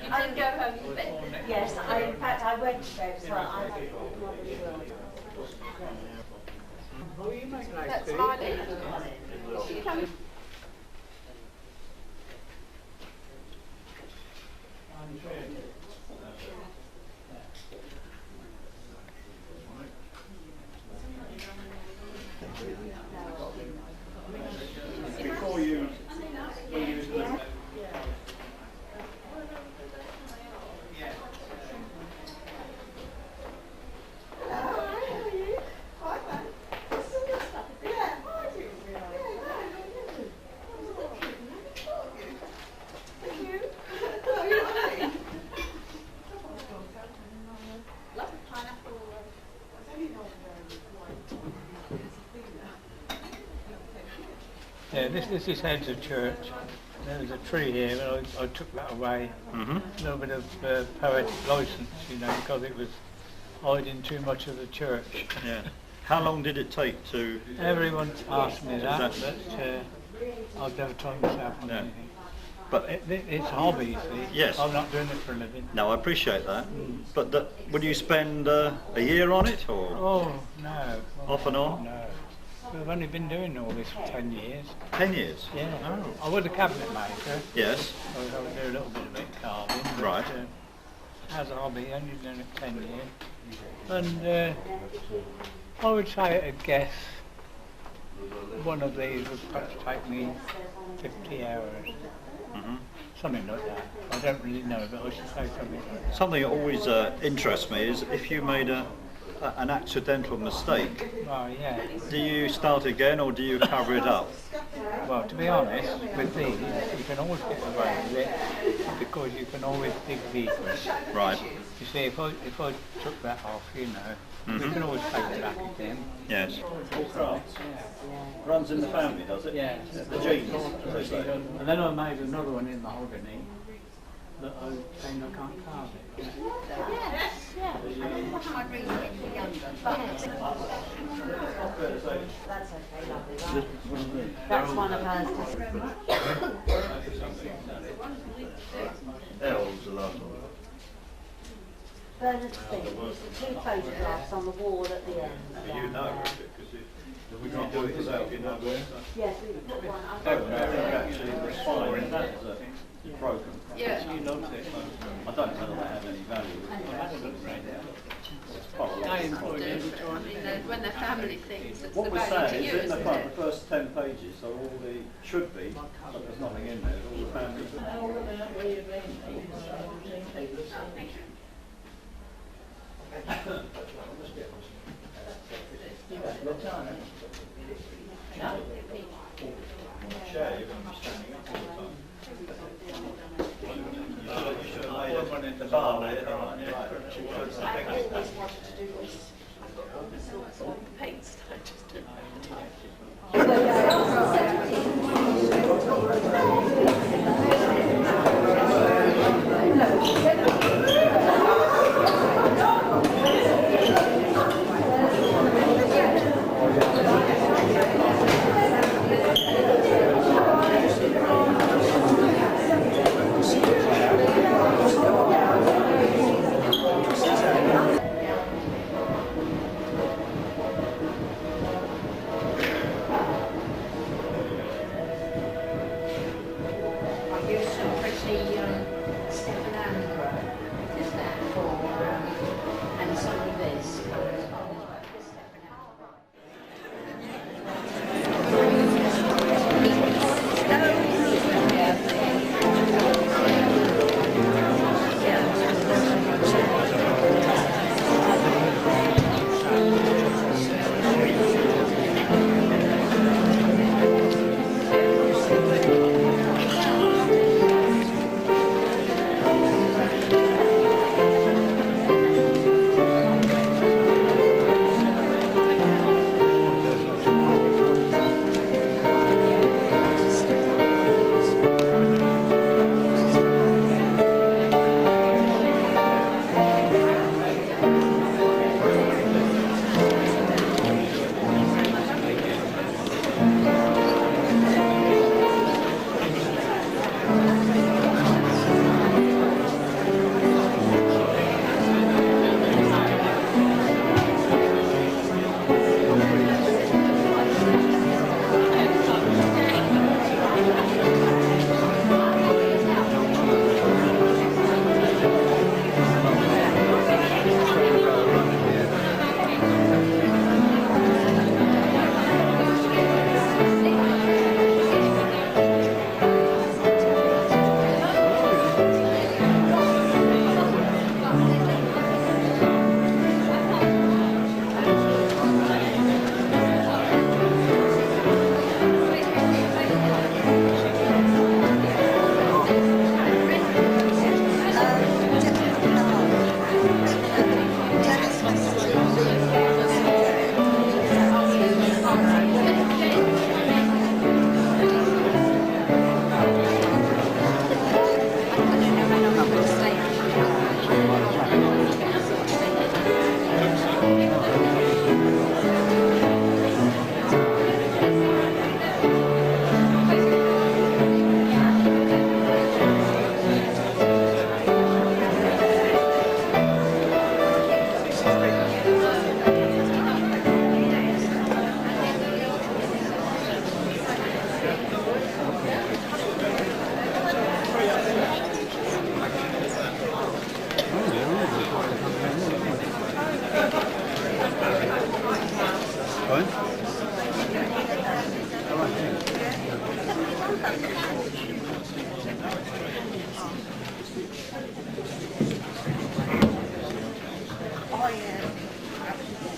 I didn't go home, but yes, in fact I went there, so I That's Marley. She comes. Before you use the Yeah, this is heads of church. There was a tree here, and I took that away. Mm-hmm. A little bit of poetic license, you know, because it was hiding too much of the church. Yeah. How long did it take to? Everyone asked me that, That's- but I've never tried myself on No. anything. But It's a hobby, you see. Yes. I'm not doing it for a living. no, I appreciate that. But would you spend a year on it, or Oh, no. off and on? No. We've only been doing all this for 10 years. 10 years. Yeah. Oh. I was a cabinet maker. Yes. I would do a little bit of it carving. But, Right. As a hobby, only done it 10 years. And I would say at a guess, one of these would perhaps take me 50 hours. Mm-hmm. Something like that. I don't really know, but I should say something like that. Something that always interests me is if you made an accidental mistake, Well, yeah. do you start again or do you cover it up? Well, to be honest, with these, you can always get away with it because you can always dig deeper. Right. You see, if I took that off, you know, we can always take it back again. Yes. All crafts. Runs in the family, does it? Yeah. The genes, as they say. And then I made another one in mahogany that I think I can't carve it. That's one of hers. Elves are lovely. Bernard's thing, two photographs on the wall at the end. You know, because we can't do it without you know. Yes, we put one. I Oh, no, actually, the spine in that is broken. Yeah. You loved it. I don't know that they have any value. It's quite a lot. I employed every time. When they're family things, it's What the we're value to saying you, is in the isn't front, it? the first 10 pages, so all the, should be, but there's nothing in there, all the family. Chair, you're going to be standing up all the time. You should have made one in the bar there, aren't you? I always wanted to do this. Paints, I just do.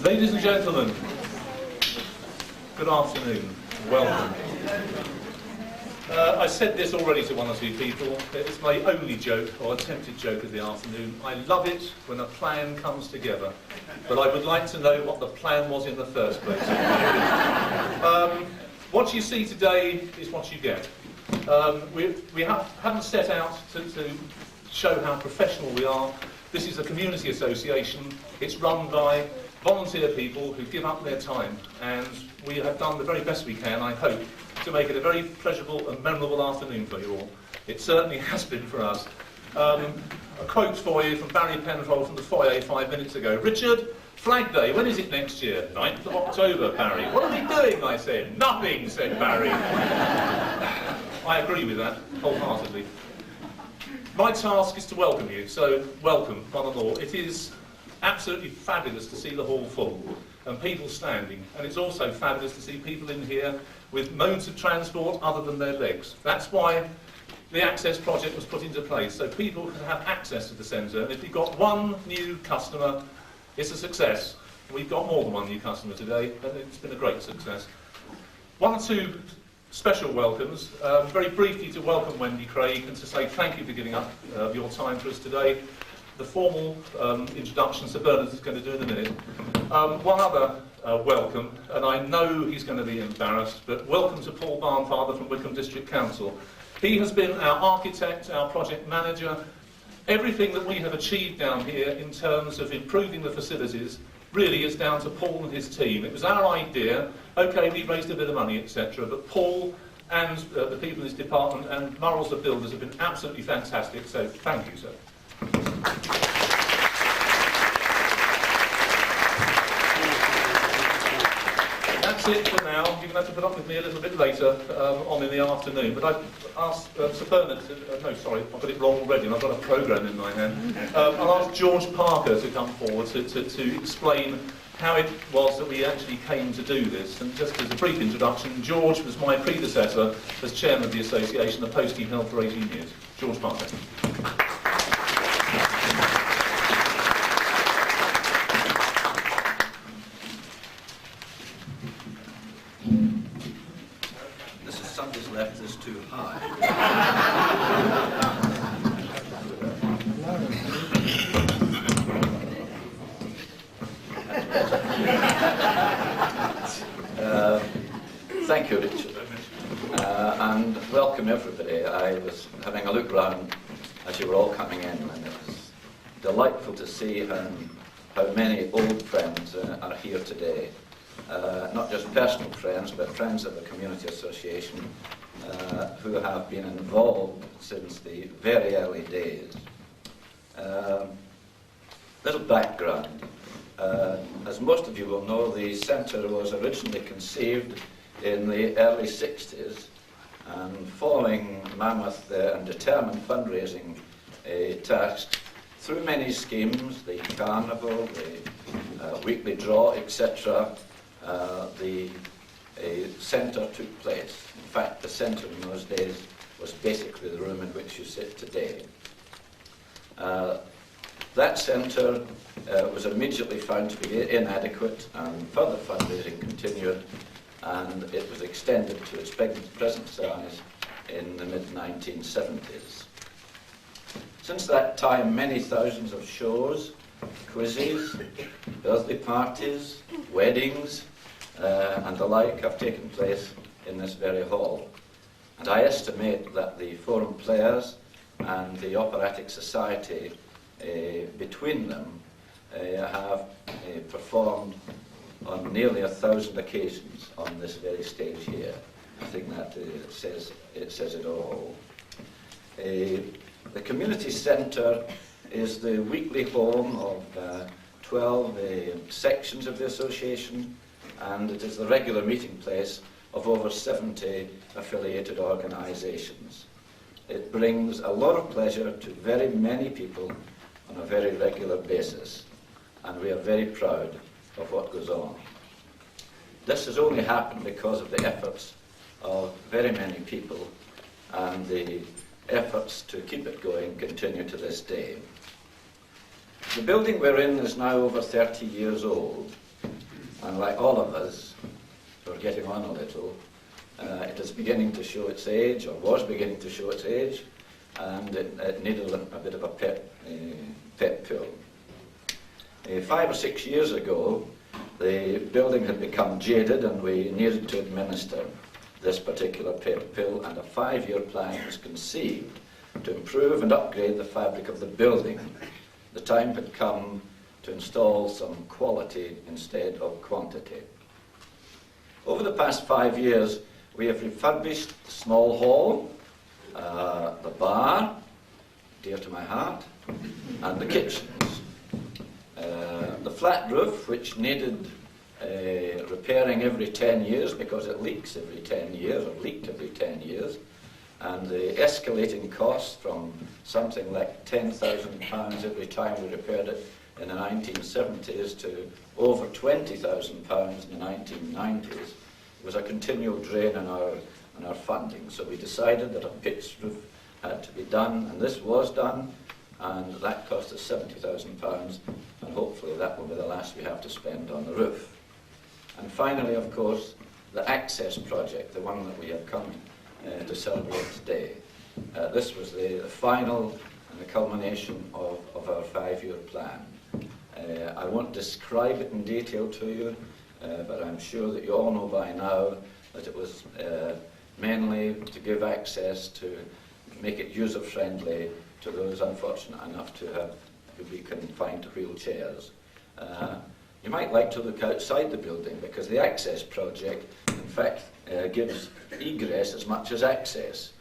Ladies and gentlemen, good afternoon. Welcome. I said this already to one or two people. It's my only joke, or attempted joke of the afternoon. I love it when a plan comes together, but I would like to know what the plan was in the first place. What you see today is what you get. We haven't set out to show how professional we are. This is a community association. It's run by volunteer people who give up their time, and we have done the very best we can, I hope, to make it a very pleasurable and memorable afternoon for you all. It certainly has been for us. A quote for you from Barry Penfold from the foyer 5 minutes ago. Richard, Flag Day, when is it next year? 9th of October, Barry. What are we doing, I said. Nothing, said Barry. I agree with that, wholeheartedly. My task is to welcome you, so welcome, one and all. It is absolutely fabulous to see the hall full and people standing, and it's also fabulous to see people in here with modes of transport other than their legs. That's why the Access project was put into place, so people can have access to the centre, and if you've got one new customer, it's a success. We've got more than one new customer today, and it's been a great success. One or two special welcomes. Very briefly to welcome Wendy Craig and to say thank you for giving up your time for us today. The formal introduction Sir Bernard is going to do in a minute. One other welcome, and I know he's going to be embarrassed, but welcome to Paul Barnfather from Wickham District Council. He has been our architect, our project manager. Everything that we have achieved down here in terms of improving the facilities really is down to Paul and his team. It was our idea. OK, we raised a bit of money, etc., but Paul and the people in this department and Murrells the builders have been absolutely fantastic, so thank you, sir. That's it for now. You're going to have to put up with me a little bit later on in the afternoon, but I've asked Sir Bernard, no sorry, I've got it wrong already and I've got a programme in my hand. I'll ask George Parker to come forward to explain how it was that we actually came to do this. And just as a brief introduction, George was my predecessor as chairman of the association, a post he held for 18 years. George Parker. Mrs. Sunday's left is too high. Thank you, Richard, and welcome everybody. I was having a look round as you were all coming in, and it was delightful to see how many old friends are here today. Not just personal friends, but friends of the Community Association who have been involved since the very early days. Little background. As most of you will know, the centre was originally conceived in the early 60s, and following mammoth and determined fundraising tasks through many schemes, the carnival, the weekly draw, etc., the centre took place. In fact, the centre in those days was basically the room in which you sit today. That centre was immediately found to be inadequate, and further fundraising continued, and it was extended to its present size in the mid-1970s. Since that time, many thousands of shows, quizzes, birthday parties, weddings, and the like have taken place in this very hall. And I estimate that the Forum Players and the Operatic Society, between them, have performed on nearly 1,000 occasions on this very stage here. I think that says it all. The community centre is the weekly home of 12 sections of the association, and it is the regular meeting place of over 70 affiliated organisations. It brings a lot of pleasure to very many people on a very regular basis, and we are very proud of what goes on. This has only happened because of the efforts of very many people, and the efforts to keep it going continue to this day. The building we're in is now over 30 years old, and like all of us, we're getting on a little. It is beginning to show its age, or was beginning to show its age, and it needed a bit of a pep pill. 5 or 6 years ago, the building had become jaded and we needed to administer this particular pep pill, and a 5-year plan was conceived to improve and upgrade the fabric of the building. The time had come to install some quality instead of quantity. Over the past 5 years, we have refurbished the small hall, the bar, dear to my heart, and the kitchens. The flat roof, which needed repairing every 10 years because it leaks every 10 years, or leaked every 10 years, and the escalating costs from something like £10,000 every time we repaired it in the 1970s to over £20,000 in the 1990s was a continual drain on our funding. So we decided that a pitched roof had to be done, and this was done, and that cost us £70,000, and hopefully that will be the last we have to spend on the roof. And finally, of course, the access project, the one that we have come to celebrate today. This was the final and the culmination of our 5-year plan. I won't describe it in detail to you, but I'm sure that you all know by now that it was mainly to give access, to make it user-friendly to those unfortunate enough to be confined to wheelchairs. You might like to look outside the building, because the access project, in fact, gives egress as much as access.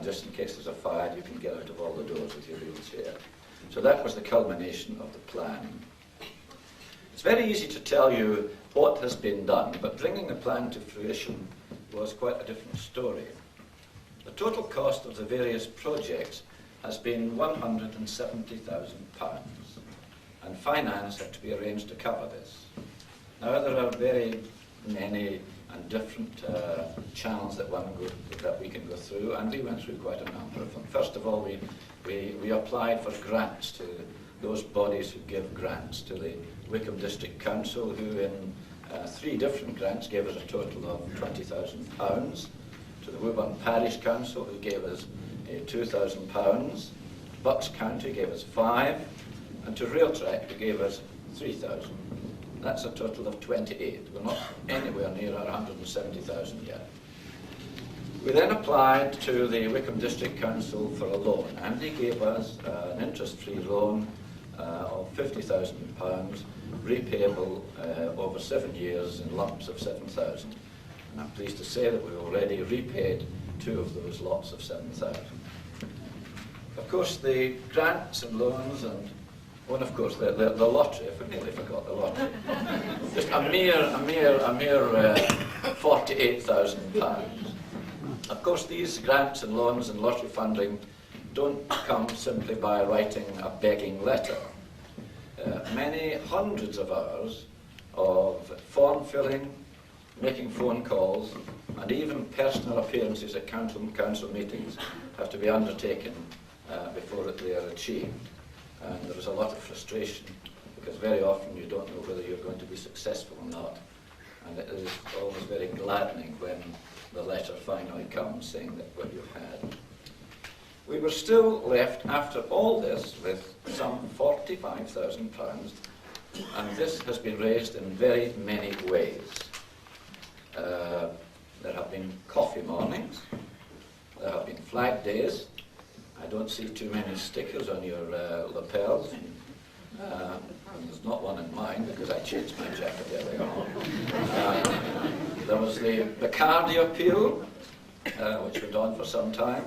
Just in case there's a fire, you can get out of all the doors with your wheelchair. So that was the culmination of the plan. It's very easy to tell you what has been done, but bringing the plan to fruition was quite a different story. The total cost of the various projects has been £170,000, and finance had to be arranged to cover this. Now there are very many and different channels that we can go through, and we went through quite a number of them. First of all, we applied for grants to those bodies who give grants, to the Wickham District Council, who in 3 different grants gave us a total of £20,000, to the Woburn Parish Council, who gave us £2,000, Bucks County gave us 5, and to Railtrack, who gave us 3,000. That's a total of 28. We're not anywhere near our 170,000 yet. We then applied to the Wickham District Council for a loan, and they gave us an interest-free loan of £50,000, repayable over 7 years in lumps of 7,000. And I'm pleased to say that we've already repaid 2 of those lots of 7,000. Of course, the grants and loans and of course, the lottery. I nearly forgot the lottery. Just a mere £48,000. Of course, these grants and loans and lottery funding don't come simply by writing a begging letter. Many hundreds of hours of form filling, making phone calls, and even personal appearances at council meetings have to be undertaken before they are achieved. And there is a lot of frustration, because very often you don't know whether you're going to be successful or not. And it is always very gladdening when the letter finally comes saying that what you've had. We were still left, after all this, with some £45,000, and this has been raised in very many ways. There have been coffee mornings, there have been flag days. I don't see too many stickers on your lapels. There's not one in mine, because I changed my jacket earlier on. There was the Bacardi appeal, which went on for some time.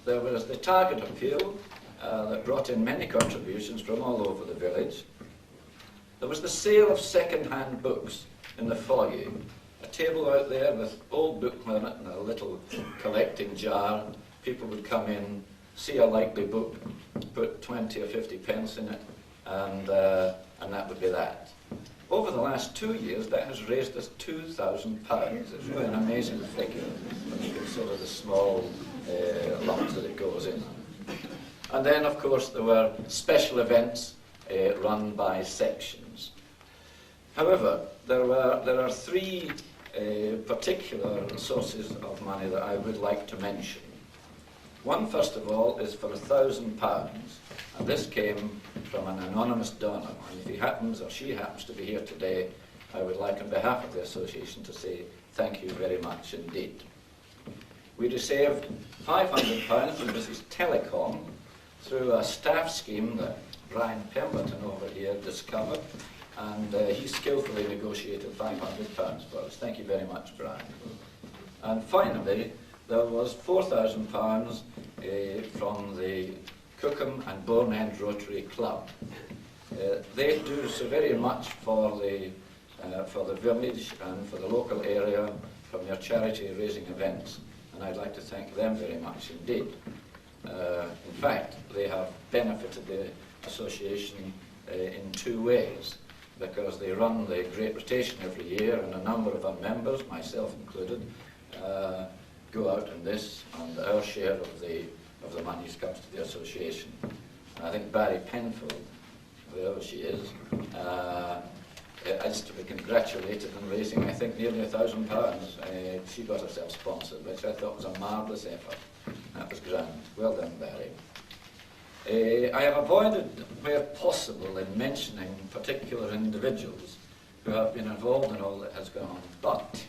There was the Target appeal, that brought in many contributions from all over the village. There was the sale of second-hand books in the foyer. A table out there with old books on it and a little collecting jar. People would come in, see a likely book, put 20 or 50 pence in it, and that would be that. Over the last 2 years, that has raised us £2,000. It's really an amazing figure when you consider the small lumps that it goes in. And then, of course, there were special events run by sections. However, there are three particular sources of money that I would like to mention. One, first of all, is for £1,000, and this came from an anonymous donor. And if he happens or she happens to be here today, I would like, on behalf of the association, to say thank you very much indeed. We received £500 from Mrs. Telecom through a staff scheme that Brian Pemberton over here discovered, and he skillfully negotiated £500 for us. Thank you very much, Brian. And finally, there was £4,000 from the Cookham and Bourne End Rotary Club. They do so very much for the village and for the local area from their charity raising events, and I'd like to thank them very much indeed. In fact, they have benefited the association in two ways, because they run the Great Rotation every year, and a number of our members, myself included, go out in this, and our share of the monies comes to the association. And I think Barry Penfield, wherever she is to be congratulated in raising, I think, nearly £1,000. She got herself sponsored, which I thought was a marvellous effort. That was grand. Well done, Barry. I have avoided, where possible, in mentioning particular individuals who have been involved in all that has gone on, but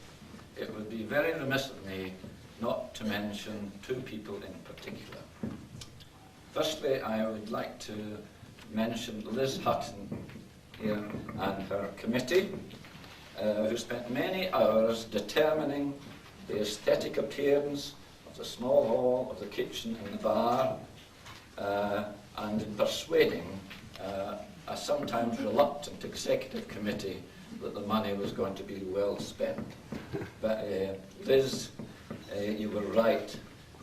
it would be very remiss of me not to mention two people in particular. Firstly, I would like to mention Liz Hutton here and her committee, who spent many hours determining the aesthetic appearance of the small hall, of the kitchen and the bar, and in persuading a sometimes reluctant executive committee that the money was going to be well spent. But Liz, you were right.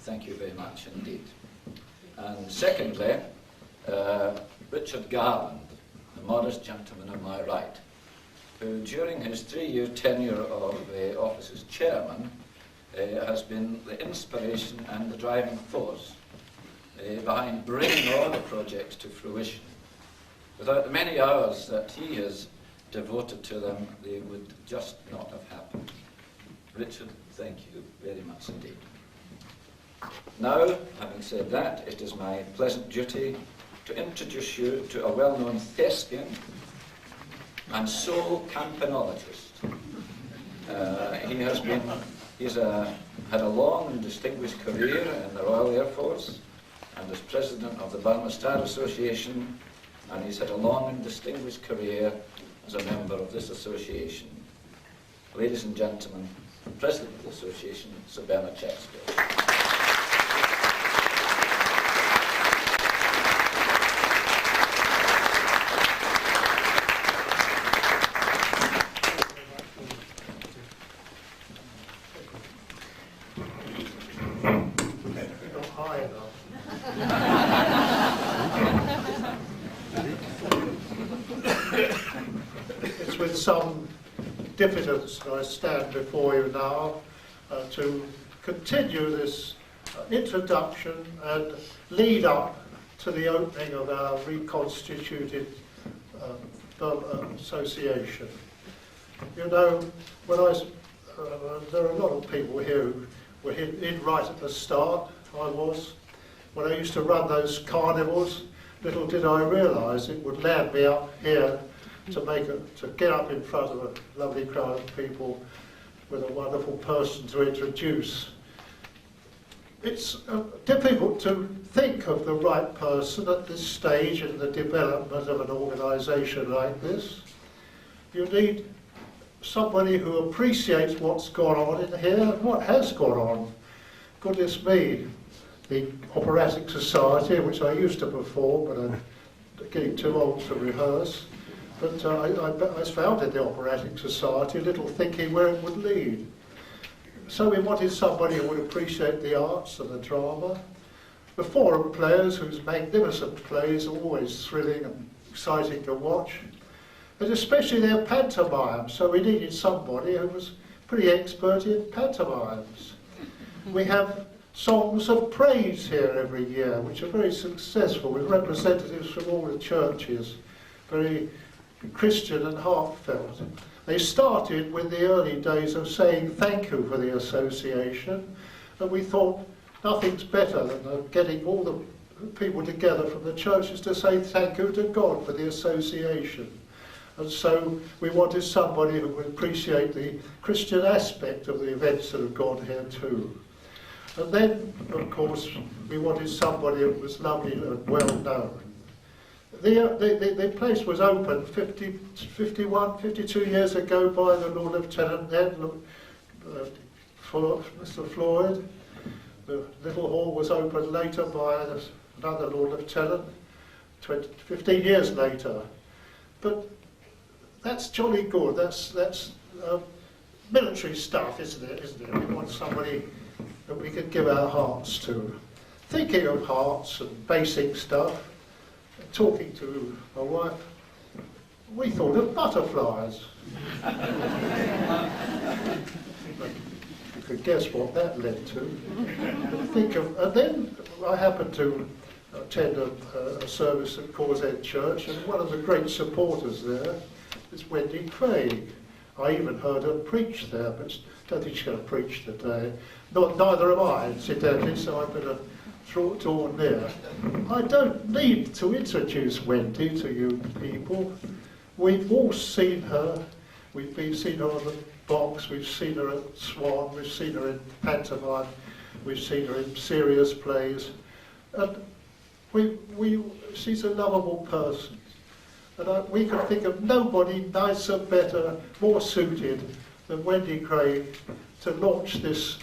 Thank you very much indeed. And secondly, Richard Garland, the modest gentleman on my right, who during his 3-year tenure of office as chairman has been the inspiration and the driving force behind bringing all the projects to fruition. Without the many hours that he has devoted to them, they would just not have happened. Richard, thank you very much indeed. Now, having said that, it is my pleasant duty to introduce you to a well-known thespian and sole campanologist. He's had a long and distinguished career in the Royal Air Force, and as president of the Burma Star Association, and he's had a long and distinguished career as a member of this association. Ladies and gentlemen, President of the Association, Sir Bernard Shakespeare. It's with some diffidence that I stand before you now to continue this introduction and lead up to the opening of our reconstituted association. You know, when there are a lot of people here who were in right at the start. I was. When I used to run those carnivals, little did I realise it would land me up here to get up in front of a lovely crowd of people with a wonderful person to introduce. It's difficult to think of the right person at this stage in the development of an organisation like this. You need somebody who appreciates what's gone on in here and what has gone on. Goodness me, the Operatic Society, which I used to perform, but I'm getting too old to rehearse. But I founded the Operatic Society, little thinking where it would lead. So we wanted somebody who would appreciate the arts and the drama. The forum players, whose magnificent plays are always thrilling and exciting to watch. And especially their pantomime, so we needed somebody who was pretty expert in pantomimes. We have songs of praise here every year, which are very successful, with representatives from all the churches, very Christian and heartfelt. They started with the early days of saying thank you for the association, and we thought nothing's better than getting all the people together from the churches to say thank you to God for the association. And so we wanted somebody who would appreciate the Christian aspect of the events that have gone here too. And then, of course, we wanted somebody who was lovely and well known. The place was opened 52 years ago by the Lord Lieutenant then, Mr. Floyd. The little hall was opened later by another Lord Lieutenant, 15 years later. But that's jolly good. That's military stuff, isn't it? We want somebody that we could give our hearts to. Thinking of hearts and basic stuff, talking to my wife, we thought of butterflies. You could guess what that led to. And then I happened to attend a service at Causehead Church, and one of the great supporters there is Wendy Craig. I even heard her preach there, but I don't think she's going to preach today. Neither am I, incidentally, so I better draw near. I don't need to introduce Wendy to you people. We've all seen her. We've seen her on the box, we've seen her at Swan, we've seen her in pantomime, we've seen her in serious plays. And she's a lovable person. And we can think of nobody nicer, better, more suited than Wendy Craig to launch this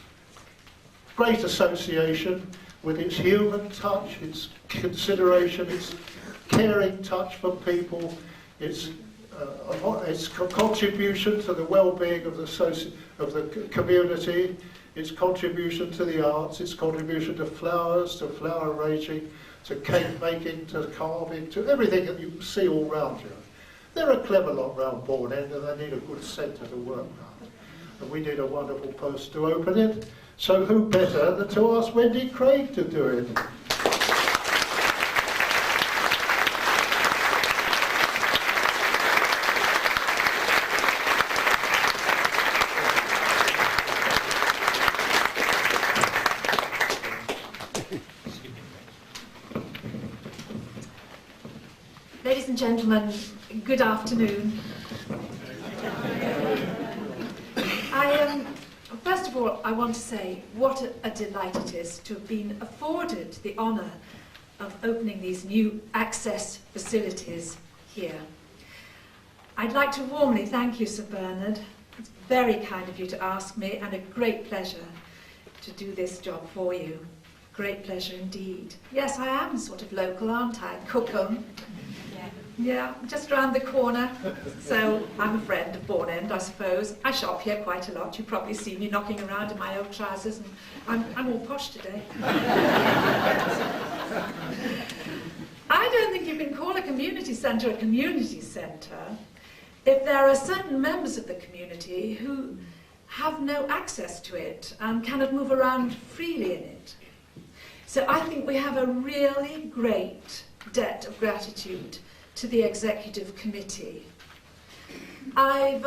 great association with its human touch, its consideration, its caring touch for people, its contribution to the well-being of the community, its contribution to the arts, its contribution to flowers, to flower arranging, to cake making, to carving, to everything that you see all round you. They're a clever lot round Bourne End, and they need a good centre to work around. And we need a wonderful person to open it. So who better than to ask Wendy Craig to do it? Ladies and gentlemen, good afternoon. First of all, I want to say what a delight it is to have been afforded the honour of opening these new access facilities here. I'd like to warmly thank you, Sir Bernard. It's very kind of you to ask me, and a great pleasure to do this job for you. Great pleasure indeed. Yes, I am sort of local, aren't I? Cookham. Yeah, just round the corner. So I'm a friend of Bourne End, I suppose. I shop here quite a lot. You probably see me knocking around in my old trousers, and I'm all posh today. I don't think you can call a community centre if there are certain members of the community who have no access to it and cannot move around freely in it. So I think we have a really great debt of gratitude to the Executive Committee. I've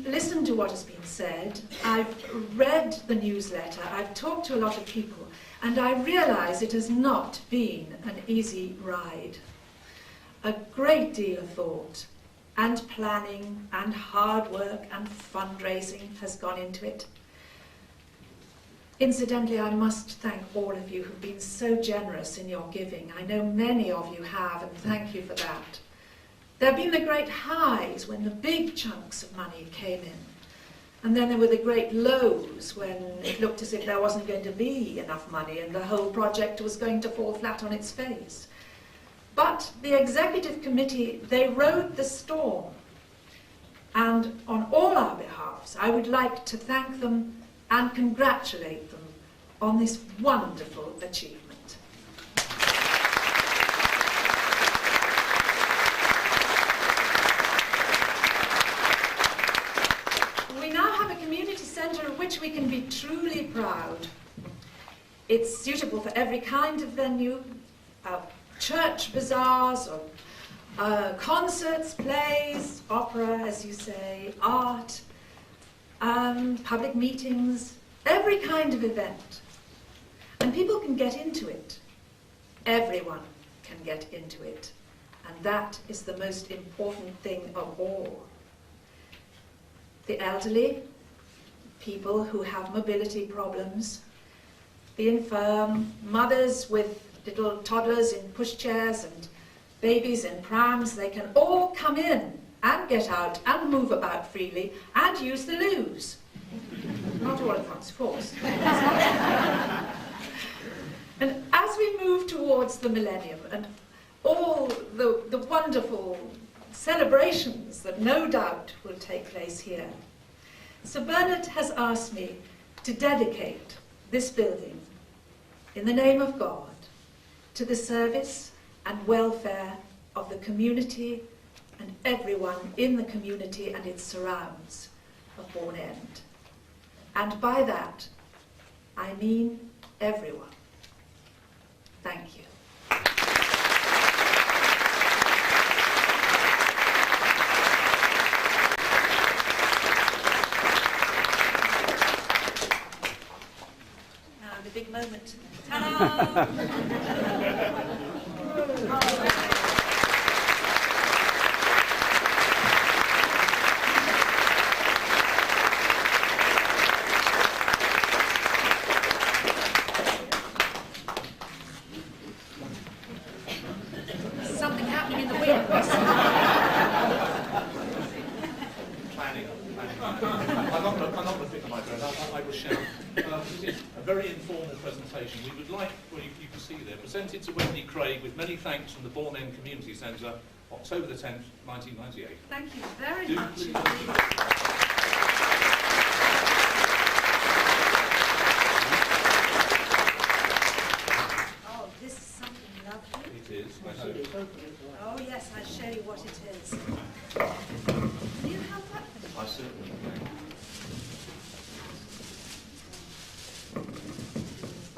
listened to what has been said, I've read the newsletter, I've talked to a lot of people, and I realise it has not been an easy ride. A great deal of thought and planning and hard work and fundraising has gone into it. Incidentally, I must thank all of you who've been so generous in your giving. I know many of you have, and thank you for that. There have been the great highs when the big chunks of money came in, and then there were the great lows when it looked as if there wasn't going to be enough money and the whole project was going to fall flat on its face. But the Executive Committee, they rode the storm, and on all our behalves, I would like to thank them and congratulate them on this wonderful achievement. Centre of which we can be truly proud. It's suitable for every kind of venue, church bazaars, or concerts, plays, opera, as you say, art, public meetings, every kind of event. And people can get into it. Everyone can get into it. And that is the most important thing of all. The elderly, people who have mobility problems, the infirm, mothers with little toddlers in pushchairs and babies in prams, they can all come in and get out and move about freely and use the loos. Not all at once, of course. And as we move towards the millennium and all the wonderful celebrations that no doubt will take place here, Sir Bernard has asked me to dedicate this building in the name of God to the service and welfare of the community and everyone in the community and its surrounds of Bourne End. And by that, I mean everyone. Thank you. Now the big moment. Ta-da! Something happening in the wings. Planning. I'm not going to pick my drone up, I will shout. This is a very informal presentation. We would like, well, you can see there, presented to Wendy Craig with many thanks from the Bourne End Community Centre, October the 10th, 1998. Thank you very Do much. please- Oh, this is something lovely. It is, I hope. Oh yes, I'll show you what it is. Can you have that for me? I certainly can.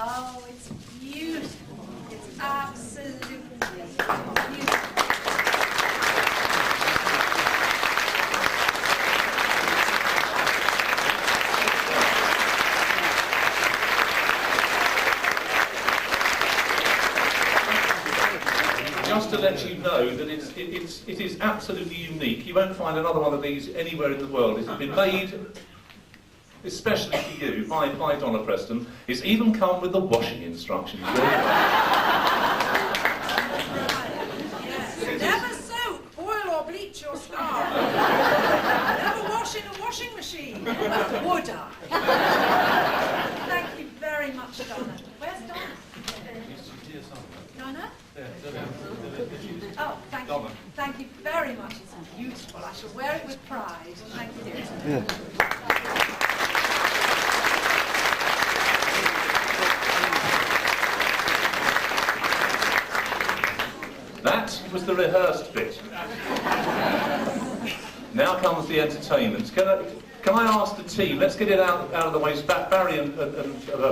Oh, it's beautiful. It's absolutely beautiful. Just to let you know that it is absolutely unique. You won't find another one of these anywhere in the world. It's been made especially for you by Donna Preston. It's even come with the washing instructions. Yes. Never soap, oil or bleach your scarf. Never wash in a washing machine. Would I? Thank you very much, Donna. Where's Donna? Donna? Oh, thank you. Donna. Thank you very much. It's beautiful. I shall wear it with pride. Thank you. That was the rehearsed bit. Now comes the entertainment. Can I ask the team, let's get it out of the way. Barry and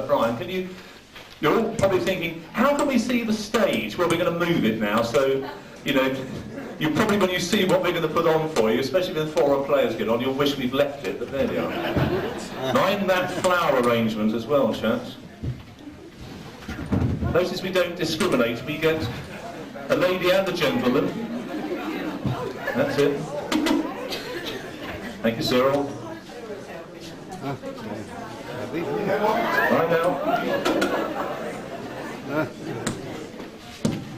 Brian, can you... You're all probably thinking, how can we see the stage? Well, we're going to move it now, so, you know, you probably, when you see what we're going to put on for you, especially when foreign players get on, you'll wish we'd left it, but there they are. Mind that flower arrangement as well, chaps. Notice we don't discriminate, we get a lady and a gentleman. That's it. Thank you, Cyril. Right now.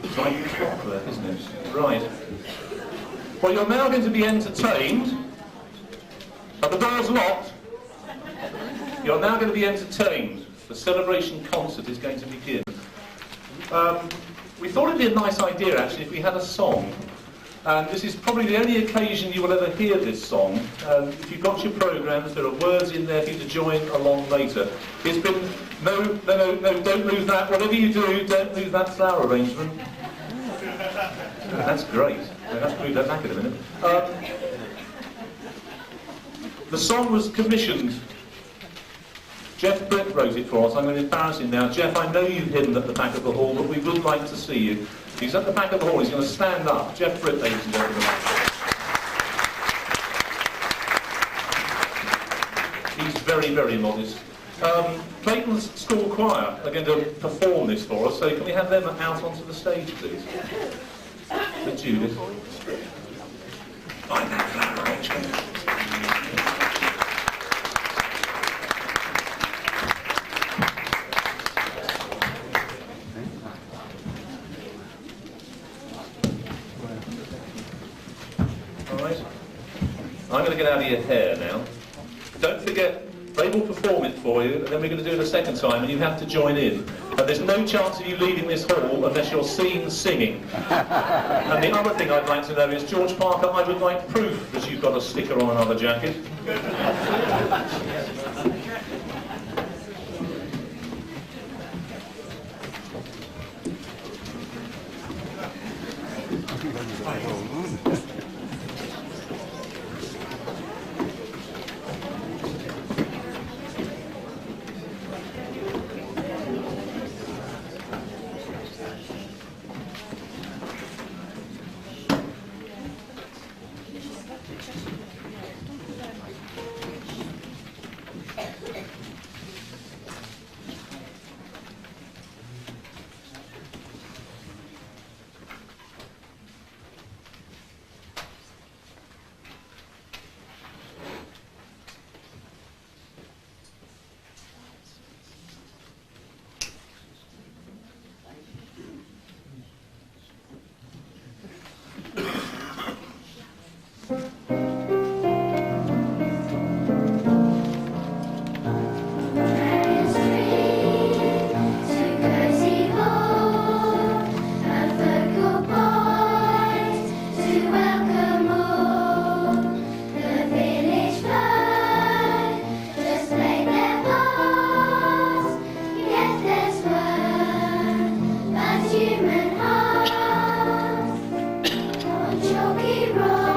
It's like clockwork, isn't it? Right. Well, you're now going to be entertained. But the door's locked. You're now going to be entertained. The celebration concert is going to begin. We thought it'd be a nice idea, actually, if we had a song. And this is probably the only occasion you will ever hear this song. If you've got your programmes, there are words in there for you to join along later. It's been, no, don't lose that. Whatever you do, don't lose that flower arrangement. That's great. We'll have to move that back in a minute. The song was commissioned. Jeff Britt wrote it for us. I'm going to embarrass him now. Jeff, I know you've hidden at the back of the hall, but we would like to see you. He's at the back of the hall. He's going to stand up. Jeff Britt, ladies and gentlemen. He's very, very modest. Clayton's school choir are going to perform this for us, so can we have them out onto the stage, please? With Judith. Find that flower arrangement. I'm going to get out of your hair now. Don't forget, they will perform it for you, and then we're going to do it a second time, and you have to join in. And there's no chance of you leaving this hall unless you're seen singing. And the other thing I'd like to know is, George Parker, I would like proof that you've got a sticker on another jacket. Chalky road.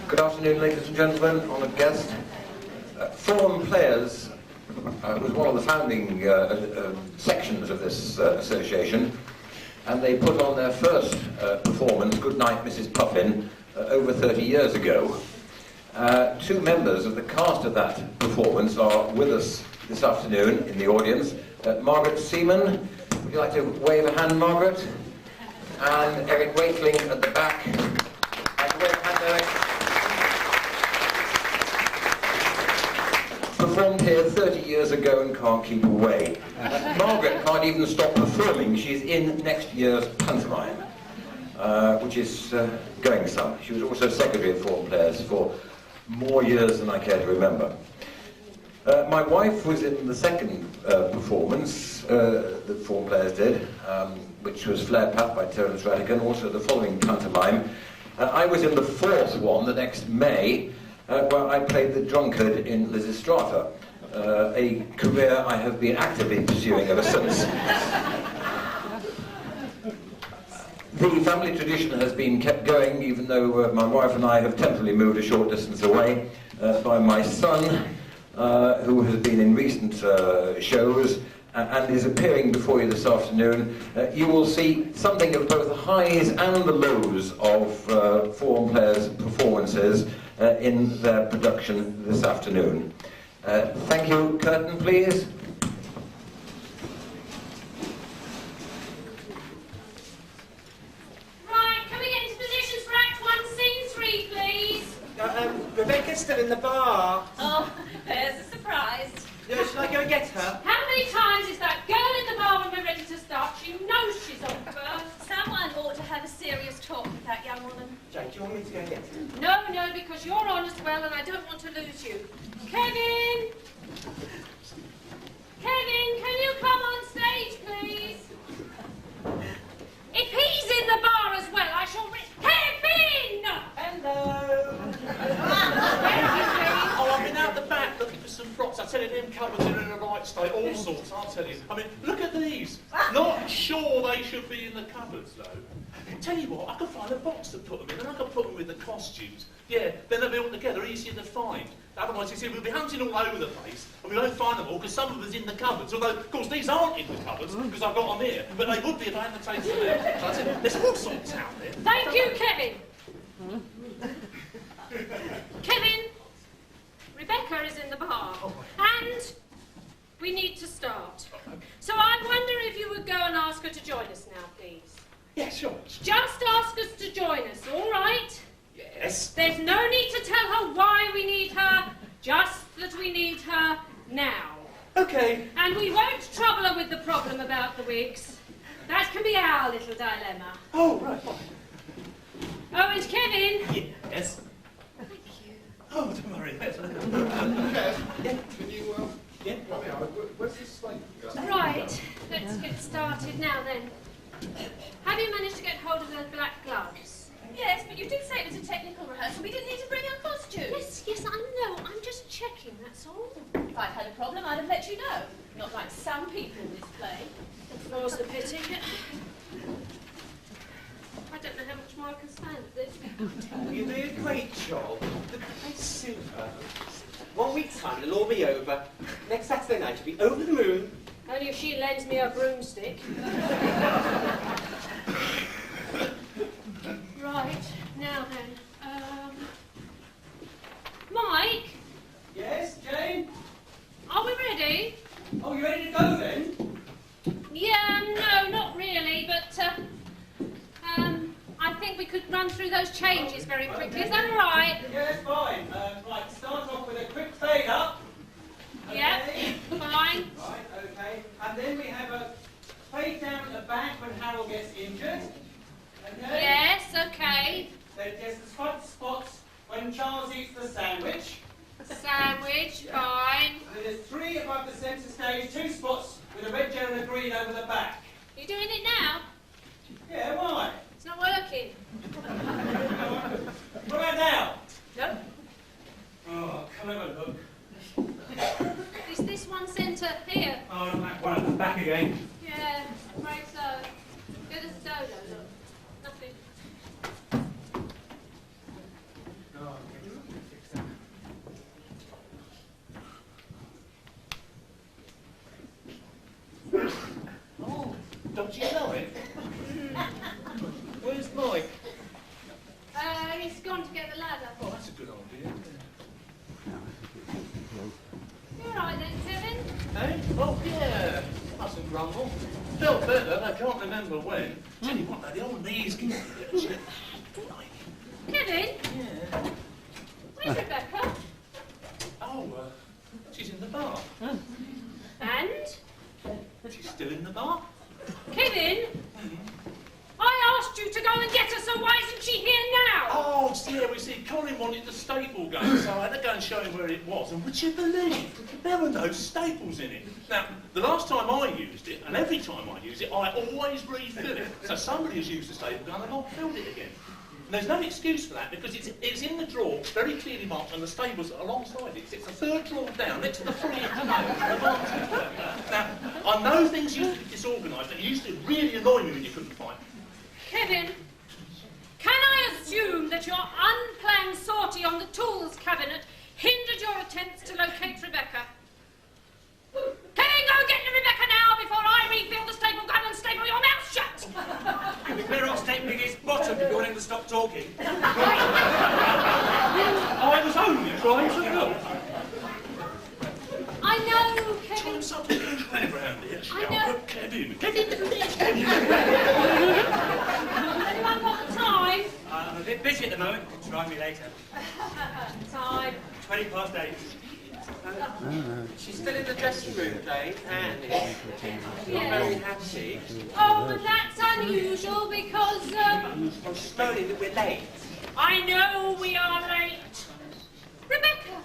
Good afternoon, ladies and gentlemen, honoured guests. Forum Players was one of the founding sections of this association, and they put on their first performance, Good Night, Mrs. Puffin, over 30 years ago. Two members of the cast of that performance are with us this afternoon in the audience. Margaret Seaman, would you like to wave a hand, Margaret? And Eric Wakeling at the back. And wave a hand, Eric. Performed here 30 years ago and can't keep away. Margaret can't even stop performing. She's in next year's pantomime, which is going some. She was also secretary of Forum Players for more years than I care to remember. My wife was in the second performance that Forum Players did, which was Flair Pat by Terence Rattigan, also the following pantomime. I was in the fourth one, the next May, where I played the drunkard in Lysistrata, a career I have been actively pursuing ever since. The family tradition has been kept going, even though my wife and I have temporarily moved a short distance away, by my son, who has been in recent shows and is appearing before you this afternoon. You will see something of both the highs and the lows of Forum Players' performances in their production this afternoon. Thank you. Curtain, please. Right, can we get into positions for Act 1, Scene 3, please? Rebecca's still in the bar. Oh, there's a surprise. Yeah, shall I go and get her? How many times is that girl in the bar when we're ready to start? She knows she's on first. Someone ought to have a serious talk with that young woman. Jane, do you want me to go and get her? No, because you're on as well and I don't want to lose you. Kevin! Kevin, can you come on stage, please? If he's in the bar as well, I shall... Kevin! Hello! Oh, I've been out the back looking for some props. I tell you, them cupboards are in the right state, all sorts, I'll tell you. I mean, look at these. Not sure they should be in the cupboards, though. Tell you what, I could find a box to put them in, and I could put them with the costumes. Yeah, then they'll be all together, easier to find. Otherwise, you see, we'll be hunting all over the place, and we won't find them all, because some of us in the cupboards. Although, of course, these aren't in the cupboards, because I've got them here. But they would be if I hadn't taken them out. So there's all sorts out there. Thank you, Kevin. Kevin, Rebecca is in the bar, and we need to start. So I wonder if you would go and ask her to join us now, please. Yeah, sure. Just ask us to join us, all right? Yes. There's no need to tell her why we need her, just that we need her now. Okay. And we won't trouble her with the problem about the wigs. That can be our little dilemma. Oh, right, fine. Oh, and Kevin. Yes. Thank you. Oh, don't worry. Can you, Yeah. where's this slate? Right, let's get started now then. Have you managed to get hold of those black gloves? Yes, but you did say it was a technical rehearsal. We didn't need to bring our costumes. Yes, I know. I'm just checking, that's all. If I'd had a problem, I'd have let you know. Not like some people in this play. More's the pity. I don't know how much more I can stand at this. You do a great job. The play's super. 1 week's time, it'll all be over. Next Saturday night, you'll be over the moon. Only if she lends me a broomstick. Right, now then. Mike, Yes, Jane? are we ready? Oh, you ready to go then? Yeah, no, not really, but I think we could run through those changes very quickly. Is that all right? Yes, fine. Right, start off with a quick fade up. Yeah, fine. Right, okay. And then we have a fade down at the back when Harold gets injured. Okay? Yes, okay. Then just the spots when Charles eats the sandwich. Sandwich, fine. And there's 3 above the centre stage, 2 spots with a red, yellow and a green over the back. You doing it now? Yeah, why? It's not working. What about now? No. Oh, come have a look. Is this one centre here? Oh, not that one at the back again. Yeah, right so. Good as a dodo, look. Nothing. rumble. Felt better, I can't remember when. Tell you what, though, the old knees give me a bit of Kevin? Yeah. Where's Rebecca? Oh, she's in the bar. And? She's still in the bar? Kevin? I asked you to go and get her, so why isn't she here now? Oh, yeah, we see, Colin wanted the staple gun, so I had to go and show him where it was. And would you believe, there were no staples in it. Now, the last time I used it, and every time I use it, I always refill it. So somebody has used the staple gun and I've filled it again. And there's no excuse for that, because it's in the drawer, very clearly marked, and the staples are alongside it. It's the third drawer down, next to the fully nails and the barn. Now, I know things used to be disorganised, and it used to really annoy me when you couldn't find. Kevin, can I assume that your unplanned sortie on the tools cabinet hindered your attempts to locate Rebecca? Kevin, go get to Rebecca now before I refill the staple gun and staple your mouth shut! You'll be better off stapling its bottom if you want him to stop talking. I was only trying to help. I know, Kevin. Time something around here. I know. Kevin. Anyone got the time? I'm a bit busy at the moment. You can try me later. Time. 8:20. She's still in the dressing room playing Annie. Not very happy. Oh, but that's unusual because, I'm moaning that we're late. I know we are late. Rebecca,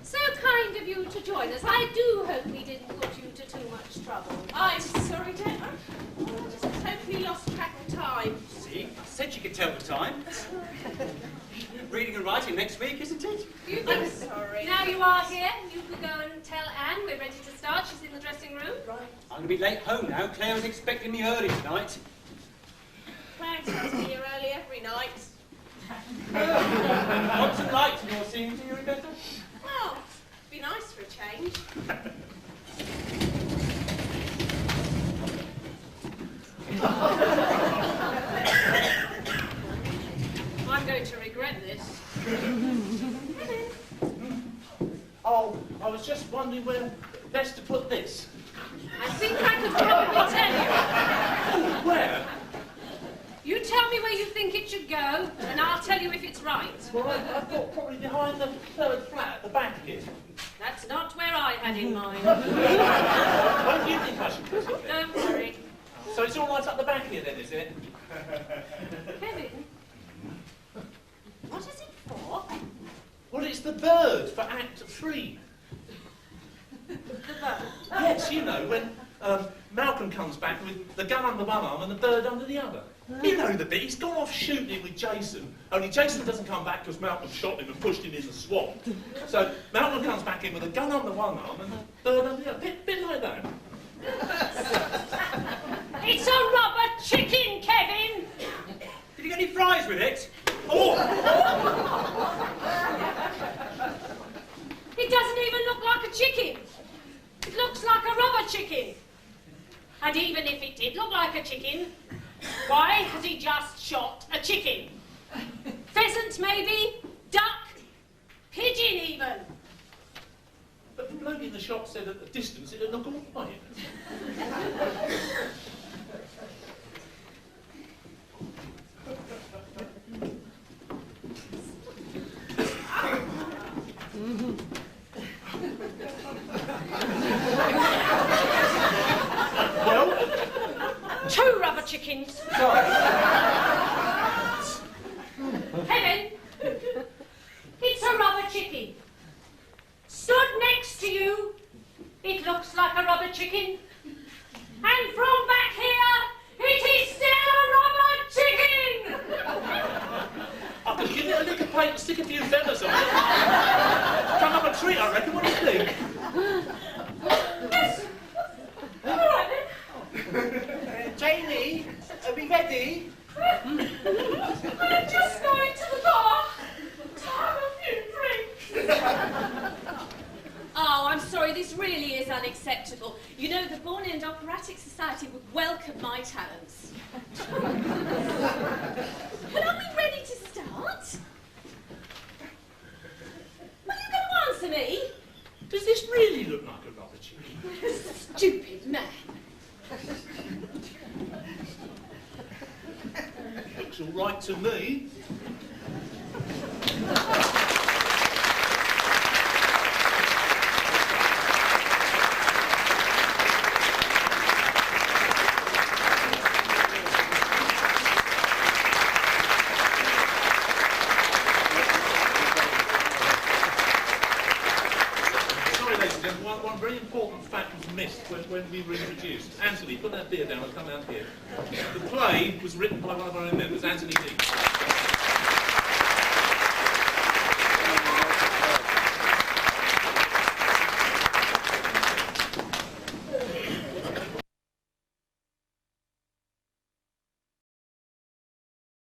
so kind of you to join us. I do hope we didn't put you to too much trouble. I'm sorry, Gemma. I just totally lost track of time. See, I said you could tell the time. Reading and writing next week, isn't it? I'm sorry. Now you are here, you could go and tell Anne we're ready to start. She's in the dressing room. Right. I'm going to be late home now. Claire was expecting me early tonight. Claire tells me you're early every night. What's it like in your scene, do you, Rebecca? Well, be nice for a change. I'm going to regret this. Oh, I was just wondering where best to put this. I think I could probably tell you. Oh, where? You tell me where you think it should go, and I'll tell you if it's right. Well, I thought probably behind the third flat at the back here. That's not where I had in mind. Where do you think I should put it then? Don't worry. So it's all right up the back here then, is it? Kevin, what is it for? Well, it's the bird for Act 3. The bird. Yes, you know, when Malcolm comes back with the gun under one arm and the bird under the other. You know the bit, he's gone off shooting with Jason, only Jason doesn't come back because Malcolm shot him and pushed him in the swamp. So Malcolm comes back in with a gun under one arm and the bird under the other. Bit like that. It's a rubber chicken, Kevin! Did you get any fries with it? Oh! It doesn't even look like a chicken. It looks like a rubber chicken. And even if it did look like a chicken, why has he just shot a chicken? Pheasant, maybe? Duck? Pigeon, even? But the bloke in the shop said at the distance it'd look all right. Well, 2 rubber chickens. Helen, it's a rubber chicken. Stood next to you, it looks like a rubber chicken. And from back here, it is still a rubber chicken! I could give it a lick of paint and stick a few feathers on it. Come up a treat, I reckon. What do you think? Yes. All right then. Janie, are we ready? I'm just going to the bar to have a few drinks. Oh, I'm sorry, this really is unacceptable. You know, the Born and Operatic Society would welcome my talents. But are we ready to start? Are you going to answer me? Does this really look like a rubber chicken? Stupid man. right to me. One very important fact was missed when we were introduced. Anthony, put that beer down and come out here. The play was written by one of our own members, Anthony Dean.